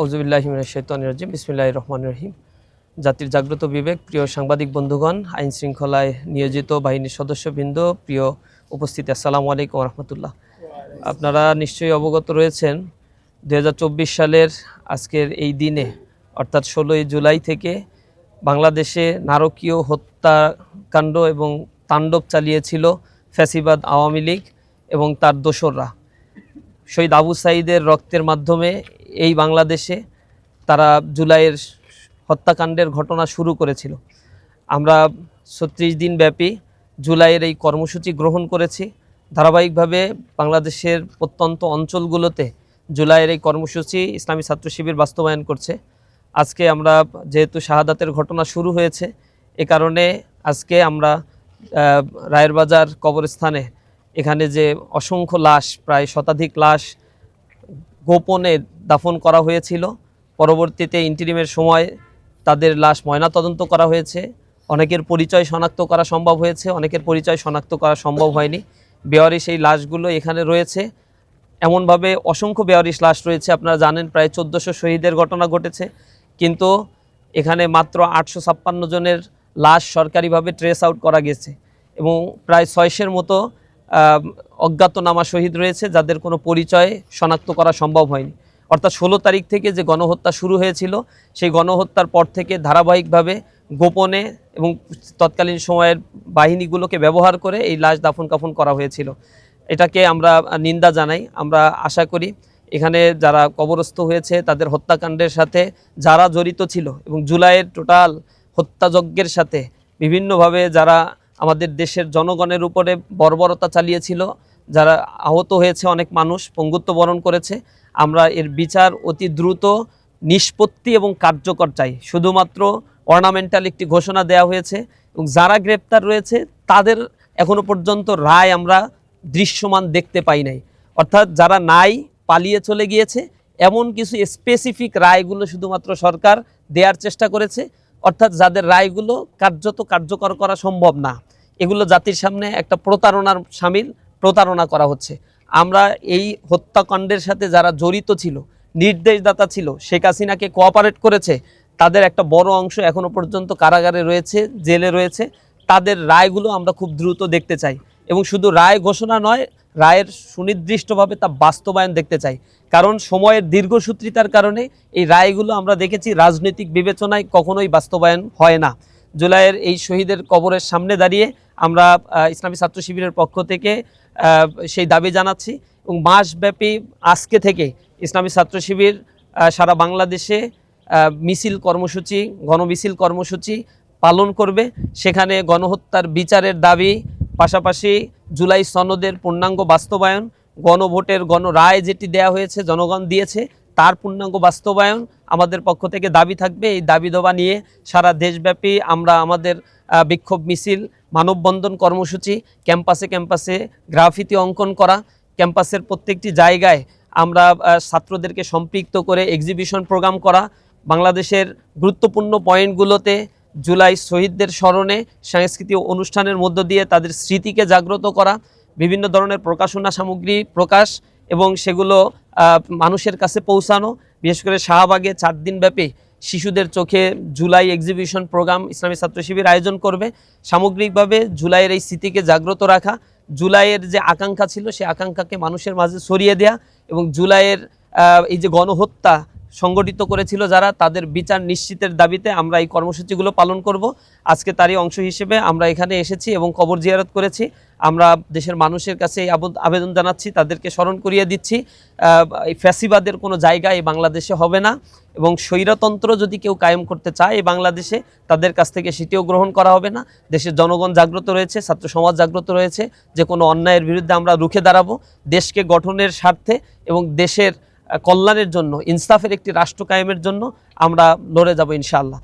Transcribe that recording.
আউযুবিল্লাহি মিনাশ শাইতানির রাজিম বিসমিল্লাহির রহমানির রহিম। জাতির জাগ্রত বিবেক, প্রিয় সাংবাদিক বন্ধুগণ, আইন শৃঙ্খলায় নিয়োজিত বাহিনীর সদস্যবৃন্দ, প্রিয় উপস্থিতি, আসসালামু আলাইকুম রহমতুল্লাহ। আপনারা নিশ্চয়ই অবগত রয়েছেন 2024 সালের আজকের এই দিনে অর্থাৎ 16ই জুলাই থেকে বাংলাদেশে নারকীয় হত্যাকাণ্ড এবং তাণ্ডব চালিয়েছিল ফ্যাসিবাদ আওয়ামী লীগ এবং তার দোসররা। শহীদ আবু সাঈদের রক্তের মাধ্যমে এই বাংলাদেশে তারা জুলাইয়ের হত্যাকাণ্ডের ঘটনা শুরু করেছিল। আমরা 36 দিন ব্যাপী জুলাইয়ের এই কর্মসূচি গ্রহণ করেছি। ধারাবাহিকভাবে বাংলাদেশের প্রত্যন্ত অঞ্চলগুলোতে জুলাইয়ের এই কর্মসূচি ইসলামী ছাত্র শিবির বাস্তবায়ন করছে। আজকে আমরা যেহেতু শাহাদাতের ঘটনা শুরু হয়েছে, এ কারণে আজকে আমরা রায়ের বাজার কবরস্থানে এখানে যে অসংখ্য লাশ, প্রায় শতাধিক লাশ গোপনে দাফন করা হয়েছিল, পরবর্তীতে ইন্টিরিমের সময় তাদের লাশ ময়নাতদন্ত করা হয়েছে। অনেকের পরিচয় শনাক্ত করা সম্ভব হয়েছে, অনেকের পরিচয় শনাক্ত করা সম্ভব হয়নি। বেওয়ারিশ এই লাশগুলো এখানে রয়েছে। এমনভাবে অসংখ্য বেওয়ারিশ লাশ রয়েছে, আপনারা জানেন প্রায় 1400 শহীদের ঘটনা ঘটেছে, কিন্তু এখানে মাত্র 856 জনের লাশ সরকারিভাবে ট্রেস আউট করা গেছে এবং প্রায় 600-এর মতো অজ্ঞাতনামা শহীদ রয়েছে যাদের কোনো পরিচয় শনাক্ত করা সম্ভব হয়নি। অর্থাৎ 16 তারিখ থেকে যে গণহত্যা শুরু হয়েছিল, সেই গণহত্যার পর থেকে ধারাবাহিকভাবে গোপনে এবং তৎকালীন সময়ের বাহিনীগুলোকে ব্যবহার করে এই লাশ দাফন কাফন করা হয়েছিল। এটাকে আমরা নিন্দা জানাই। আমরা আশা করি এখানে যারা কবরস্থ হয়েছে তাদের হত্যাকাণ্ডের সাথে যারা জড়িত ছিল এবং জুলাইয়ের টোটাল হত্যাযজ্ঞের সাথে বিভিন্নভাবে যারা আমাদের দেশের জনগণের উপরে বর্বরতা চালিয়েছিল, যারা আহত হয়েছে, অনেক মানুষ পঙ্গুত্ব বরণ করেছে, আমরা এর বিচার অতি দ্রুত নিষ্পত্তি এবং কার্যকর চাই। শুধুমাত্র অর্নামেন্টাল একটি ঘোষণা দেওয়া হয়েছে এবং যারা গ্রেপ্তার রয়েছে তাদের এখনো পর্যন্ত রায় আমরা দৃশ্যমান দেখতে পাই নাই। অর্থাৎ যারা নাই, পালিয়ে চলে গিয়েছে, এমন কিছু স্পেসিফিক রায়গুলো শুধুমাত্র সরকার দেওয়ার চেষ্টা করেছে। অর্থাৎ যাদের রায়গুলো কার্যত কার্যকর করা সম্ভব না, এগুলো জাতির সামনে একটা প্রতারণার শামিল, প্রতারণা করা হচ্ছে। আমরা এই হত্যাকাণ্ডের সাথে যারা জড়িত ছিল, নির্দেশদাতা ছিল, শেখ হাসিনাকে কোঅপারেট করেছে, তাদের একটা বড় অংশ এখনো পর্যন্ত কারাগারে রয়েছে, জেলে রয়েছে। তাদের রায়গুলো আমরা খুব দ্রুত দেখতে চাই এবং শুধু রায় ঘোষণা নয়, রায়ের সুনির্দিষ্টভাবে তা বাস্তবায়ন দেখতে চাই। কারণ সময়ের দীর্ঘসূত্রিতার কারণে এই রায়গুলো আমরা দেখেছি রাজনৈতিক বিবেচনায় কখনোই বাস্তবায়ন হয় না। জুলাইয়ের এই শহীদের কবরের সামনে দাঁড়িয়ে আমরা ইসলামী ছাত্র শিবিরের পক্ষ থেকে সেই দাবি জানাচ্ছি এবং মাসব্যাপী আজকে থেকে ইসলামী ছাত্র শিবির সারা বাংলাদেশে মিছিল কর্মসূচি, গণমিছিল কর্মসূচি পালন করবে। সেখানে গণহত্যার বিচারের দাবি, পাশাপাশি জুলাই সনদের পূর্ণাঙ্গ বাস্তবায়ন, গণভোটের গণরায় যেটি দেয়া হয়েছে, জনগণ দিয়েছে, তার পূর্ণাঙ্গ বাস্তবায়ন আমাদের পক্ষ থেকে দাবি থাকবে। এই দাবি দাবা নিয়ে সারা দেশব্যাপী আমরা আমাদের বিক্ষোভ মিছিল, মানববন্ধন কর্মসূচি, ক্যাম্পাসে ক্যাম্পাসে গ্রাফিতি অঙ্কন করা, ক্যাম্পাসের প্রত্যেকটি জায়গায় আমরা ছাত্রদেরকে সম্পৃক্ত করে এক্সিবিশন প্রোগ্রাম করা, বাংলাদেশের গুরুত্বপূর্ণ পয়েন্টগুলোতে জুলাই শহীদদের স্মরণে সাংস্কৃতিক অনুষ্ঠানের মধ্য দিয়ে তাদের স্মৃতিকে জাগ্রত করা, বিভিন্ন ধরনের প্রকাশনা সামগ্রী প্রকাশ এবং সেগুলো মানুষের কাছে পৌঁছানো। বিশেষ করে শাহবাগে 4 দিন ব্যাপী শিশুদের চোখে জুলাই এক্সিবিশন প্রোগ্রাম ইসলামী ছাত্র শিবির আয়োজন করবে। সামগ্রিকভাবে জুলাইয়ের এই স্মৃতিকে জাগ্রত রাখা, জুলাইয়ের যে আকাঙ্ক্ষা ছিল সেই আকাঙ্ক্ষাকে মানুষের মাঝে ছড়িয়ে দেয়া এবং জুলাইয়ের এই যে গণহত্যা সংগঠিত করেছিল যারা, তাদের বিচার নিশ্চিতের দাবিতে আমরা এই কর্মসূচিগুলো পালন করব। আজকে তারই অংশ হিসেবে আমরা এখানে এসেছি এবং কবর জিয়ারত করেছি। আমরা দেশের মানুষের কাছে এই আবেদন জানাচ্ছি, তাদেরকে স্মরণ করিয়ে দিচ্ছি, এই ফ্যাসিবাদের কোনো জায়গা এই বাংলাদেশে হবে না এবং স্বৈরতন্ত্র যদি কেউ কায়েম করতে চায় এই বাংলাদেশে, তাদের কাছ থেকে সেটিও গ্রহণ করা হবে না। দেশের জনগণ জাগ্রত রয়েছে, ছাত্র সমাজ জাগ্রত রয়েছে, যে কোনো অন্যায়ের বিরুদ্ধে আমরা রুখে দাঁড়াবো। দেশকে গঠনের স্বার্থে এবং দেশের কল্যাণের জন্য, ইনসাফের একটি রাষ্ট্র কায়েমের জন্য আমরা লড়ে যাব ইনশাআল্লাহ।